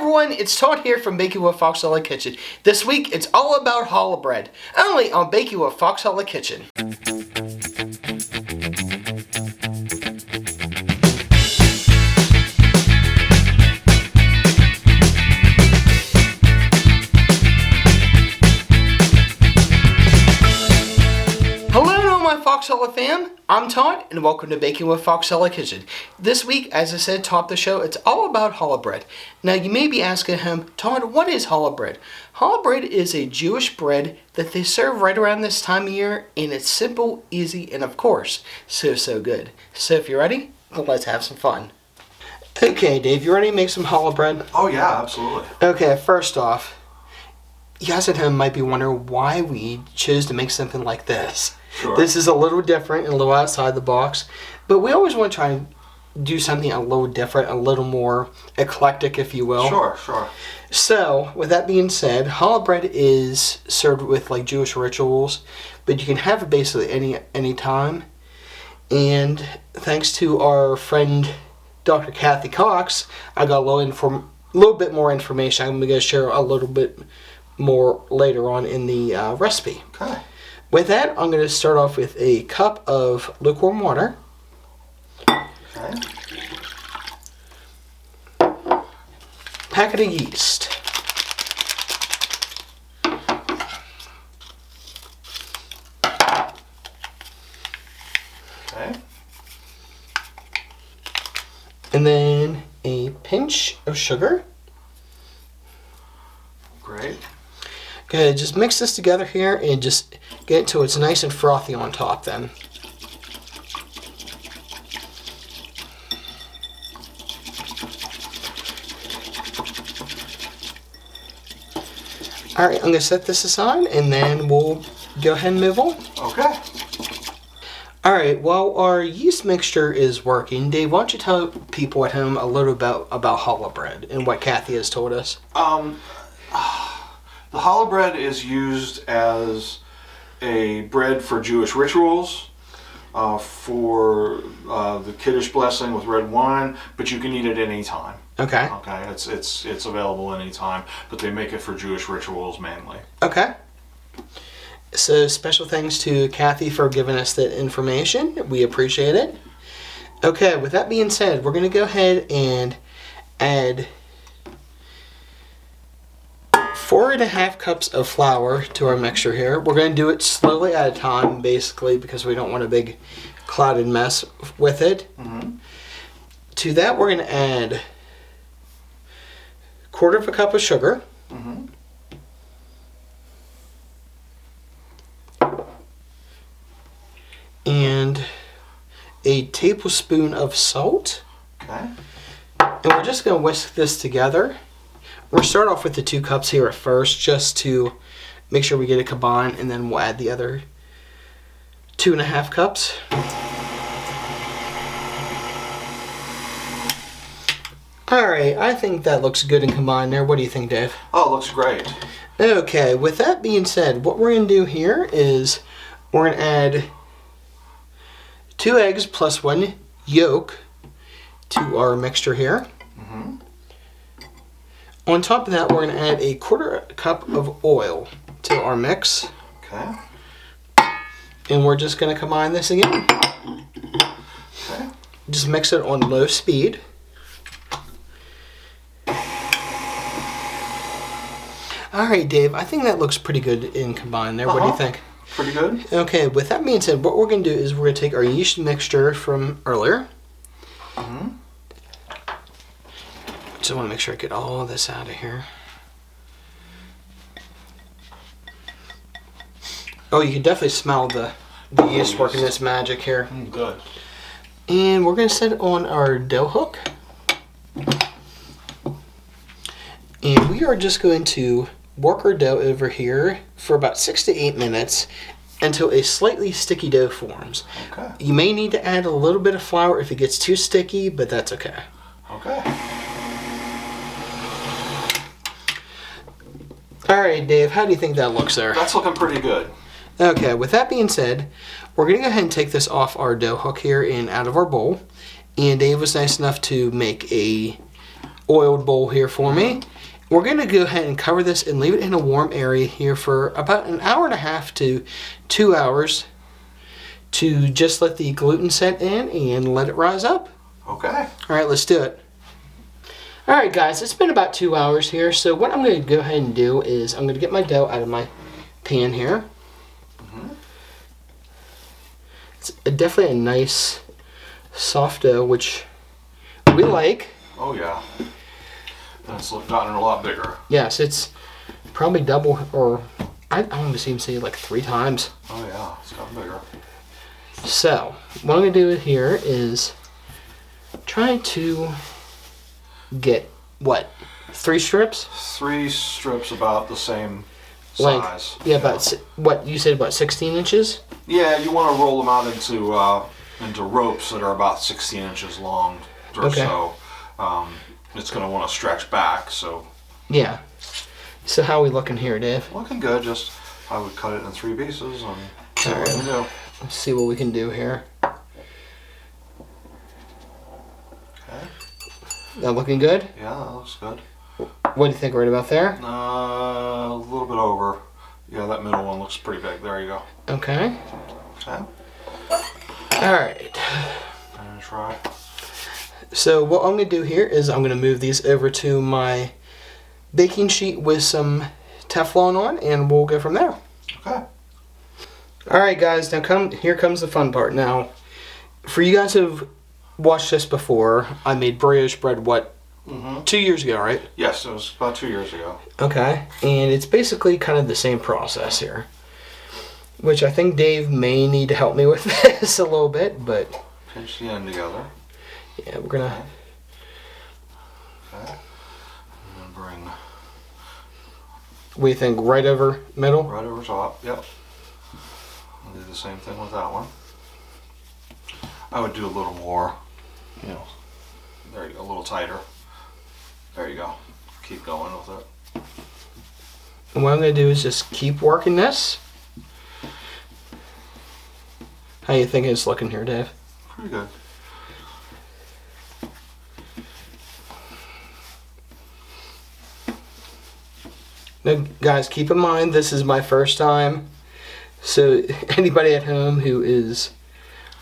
everyone, it's Todd here from Baking with Fox Hallow Kitchen. This week, it's all about challah bread, only on Baking with Fox Hallow Kitchen. Fox Hallow Fam, I'm Todd, and welcome to Baking with Fox Hallow Kitchen. This week, as I said, top of the show, it's all about challah bread. Now, you may be asking him, Todd, what is challah bread? Challah bread is a Jewish bread that they serve right around this time of year, and it's simple, easy, and of course, so good. So if you're ready, let's have some fun. Okay, Dave, you ready to make some challah bread? Oh yeah, absolutely. Okay, first off, you guys at home might be wondering why we chose to make something like this. Sure. This is a little different and a little outside the box, but we always want to try and do something a little different, a little more eclectic, if you will. Sure. So, with that being said, challah bread is served with like Jewish rituals, but you can have it basically any time. And thanks to our friend Dr. Kathy Cox, I got a little bit more information. I'm going to share a little bit more later on in the recipe. Okay. With that, I'm going to start off with a cup of lukewarm water. Okay. Packet of yeast. Okay. And then a pinch of sugar. Great. Okay, just mix this together here and just get it till it's nice and frothy on top then. Alright, I'm going to set this aside and then we'll go ahead and move on. Okay. Alright, while our yeast mixture is working, Dave, why don't you tell people at home a little about challah bread and what Kathy has told us? The challah bread is used as a bread for Jewish rituals, for the Kiddush blessing with red wine, but you can eat it any time. Okay. Okay, it's available anytime, but they make it for Jewish rituals mainly. Okay. So special thanks to Kathy for giving us that information. We appreciate it. Okay, with that being said, we're going to go ahead and add 4.5 cups of flour to our mixture here. We're going to do it slowly at a time, basically, because we don't want a big clouded mess with it. Mm-hmm. To that, we're going to add 1/4 cup of sugar. Mm-hmm. And a tablespoon of salt. Okay. And we're just going to whisk this together. We'll start off with the 2 cups here at first, just to make sure we get it combined, and then we'll add the other 2.5 cups. Alright, I think that looks good and combined there. What do you think, Dave? Oh, it looks great. Okay, with that being said, what we're going to do here is we're going to add 2 eggs plus 1 yolk to our mixture here. Mm-hmm. On top of that, we're going to add a 1/4 cup of oil to our mix. Okay. And we're just going to combine this again. Okay. Just mix it on low speed. Alright, Dave, I think that looks pretty good in combined there. What do you think? Pretty good. Okay, with that being said, what we're going to do is we're going to take our yeast mixture from earlier. Mm-hmm. Just want to make sure I get all this out of here. Oh, you can definitely smell the yeast working its magic here. Good. And we're going to set it on our dough hook. And we are just going to work our dough over here for about 6 to 8 minutes until a slightly sticky dough forms. Okay. You may need to add a little bit of flour if it gets too sticky, but that's okay. Okay. Alright, Dave, how do you think that looks there? That's looking pretty good. Okay, with that being said, we're going to go ahead and take this off our dough hook here and out of our bowl. And Dave was nice enough to make a oiled bowl here for me. we're going to go ahead and cover this and leave it in a warm area here for about an hour and a half to 2 hours to just let the gluten set in and let it rise up. Okay. All right, let's do it. All right, guys, it's been about 2 hours here. So what I'm going to go ahead and do is I'm going to get my dough out of my pan here. It's definitely a nice soft dough, which we like. Oh yeah. And it's gotten a lot bigger. Yes, it's probably double, or I almost even say like 3 times. Oh yeah, it's gotten bigger. So what I'm going to do here is try to get, what, 3 strips? 3 strips about the same Length. size. Yeah, about, what, you said about 16 inches? Yeah, you want to roll them out into ropes that are about 16 inches long or Okay. so. It's going to want to stretch back, so. Yeah. So how are we looking here, Dave? Looking good, just I would cut it in 3 pieces and see what we Alright. can do. Let's see what we can do here. Okay. That looking good? Yeah, that looks good. What do you think, right about there? A little bit over. Yeah, that middle one looks pretty big. There you go. Okay. Okay. Alright. And try. So what I'm going to do here is I'm going to move these over to my baking sheet with some Teflon on, and we'll go from there. Okay. Alright guys, now here comes the fun part. Now, for you guys who've watched this before, I made brioche bread, what, 2 years ago, right? Yes, it was about 2 years ago. Okay, and it's basically kind of the same process here, which I think Dave may need to help me with this a little bit, but Pinch the end together. yeah, we're gonna. Okay. And then bring What do you think? Right over middle? right over top. Yep. I'll do the same thing with that one. I would do a little more. You know. There you go. A little tighter. There you go. Keep going with it. And what I'm gonna do is just keep working this. How you think it's looking here, Dave? Pretty good. Now, guys, keep in mind this is my first time. So anybody at home who is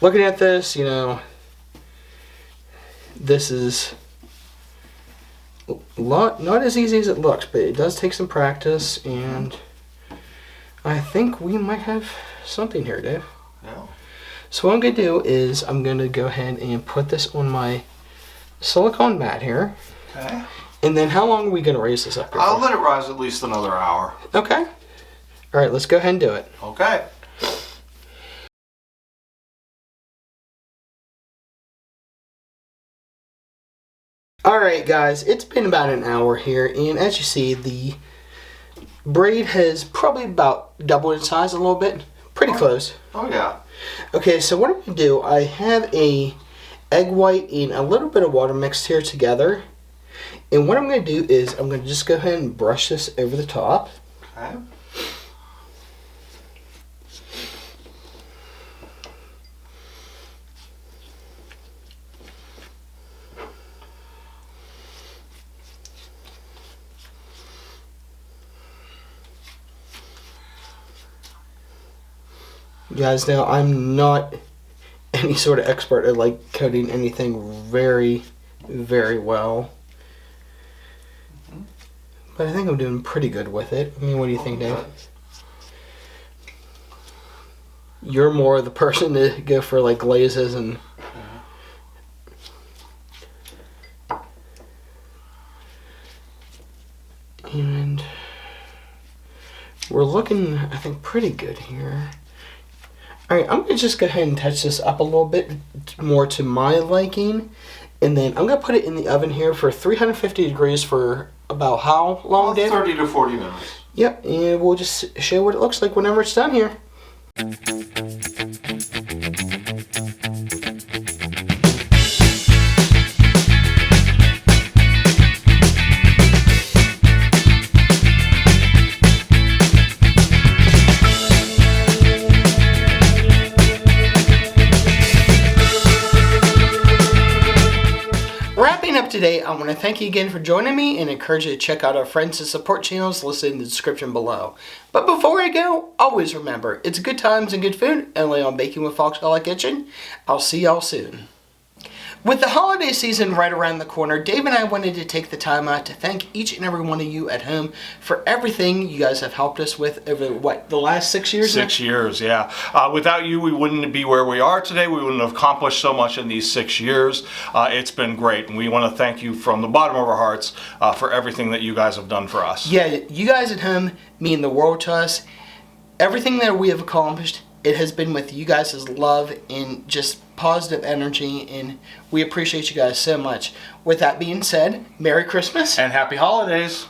looking at this, you know, this is not as easy as it looks, but it does take some practice, and I think we might have something here, Dave. Yeah. So what I'm going to do is I'm going to go ahead and put this on my silicone mat here. Okay. And then how long are we going to raise this up here I'll for? let it rise at least another hour. Okay. All right, let's go ahead and do it. Okay. Alright guys, it's been about an hour here, and as you see, the braid has probably about doubled in size a little bit. Pretty close. Oh yeah. Okay, so what I'm going to do, I have a egg white and a little bit of water mixed here together. And what I'm going to do is I'm going to just go ahead and brush this over the top. Okay. Guys, now I'm not any sort of expert at like coating anything very, very well. But I think I'm doing pretty good with it. I mean, what do you think, Dave? You're more the person to go for like glazes and... And we're looking, I think, pretty good here. Alright, I'm going to just go ahead and touch this up a little bit more to my liking. And then I'm going to put it in the oven here for 350 degrees for about how long, Dave? 30 to 40 minutes. Yep, and we'll just show what it looks like whenever it's done here. today, I want to thank you again for joining me and encourage you to check out our friends and support channels listed in the description below. But before I go, always remember, it's good times and good food only on Baking with Fox Hallow Kitchen. I'll see y'all soon. With the holiday season right around the corner, Dave and I wanted to take the time out to thank each and every one of you at home for everything you guys have helped us with over, the last 6 years? 6 years, yeah. Without you, we wouldn't be where we are today. We wouldn't have accomplished so much in these 6 years. It's been great, and we want to thank you from the bottom of our hearts for everything that you guys have done for us. Yeah, you guys at home mean the world to us. Everything that we have accomplished, it has been with you guys' love and just positive energy, and we appreciate you guys so much. With that being said, Merry Christmas And happy holidays.